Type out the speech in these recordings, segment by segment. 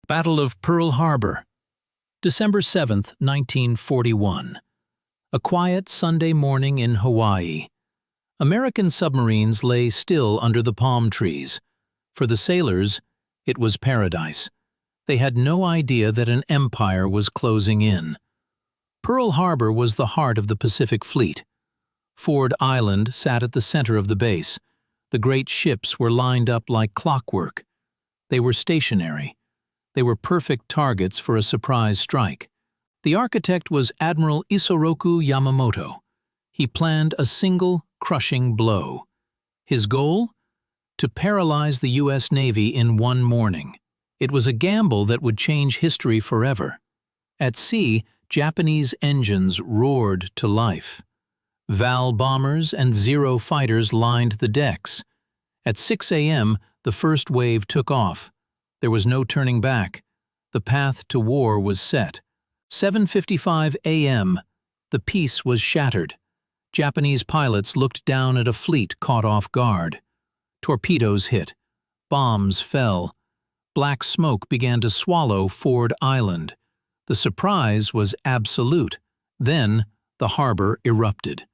Battle of Pearl Harbor, December 7, 1941. A quiet Sunday morning in Hawaii. American submarines lay still under the palm trees. For the sailors, it was paradise. They had no idea that an empire was closing in. Pearl Harbor was the heart of the Pacific Fleet. Ford Island sat at the center of the base. The great ships were lined up like clockwork. They were stationary. They were perfect targets for a surprise strike. The architect was Admiral Isoroku Yamamoto. He planned a single, crushing blow. His goal? To paralyze the U.S. Navy in one morning. It was a gamble that would change history forever. At sea, Japanese engines roared to life. Val bombers and Zero fighters lined the decks. At 6 a.m., the first wave took off. There was no turning back. The path to war was set. 7:55 a.m. The peace was shattered. Japanese pilots looked down at a fleet caught off guard. Torpedoes hit. Bombs fell. Black smoke began to swallow Ford Island. The surprise was absolute. Then, the harbor erupted.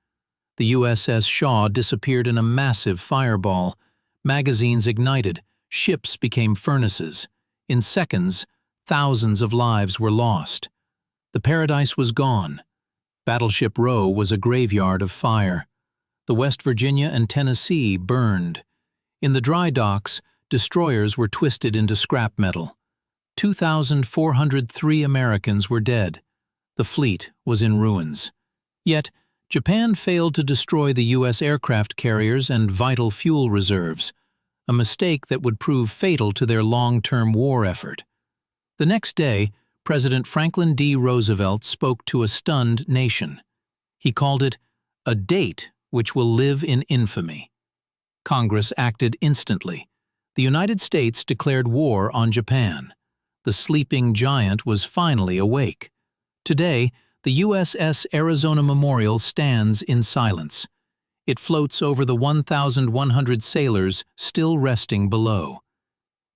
The USS Shaw disappeared in a massive fireball. Magazines ignited. Ships became furnaces. In seconds, thousands of lives were lost. The paradise was gone. Battleship Row was a graveyard of fire. The West Virginia and Tennessee burned. In the dry docks, destroyers were twisted into scrap metal. 2,403 Americans were dead. The fleet was in ruins. Yet, Japan failed to destroy the U.S. aircraft carriers and vital fuel reserves, a mistake that would prove fatal to their long-term war effort. The next day, President Franklin D. Roosevelt spoke to a stunned nation. He called it a date which will live in infamy. Congress acted instantly. The United States declared war on Japan. The sleeping giant was finally awake. Today, the USS Arizona Memorial stands in silence. It floats over the 1,100 sailors still resting below.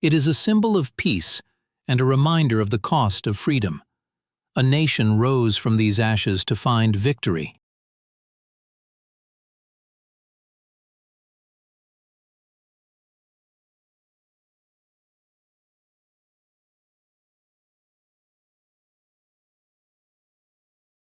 It is a symbol of peace and a reminder of the cost of freedom. A nation rose from these ashes to find victory.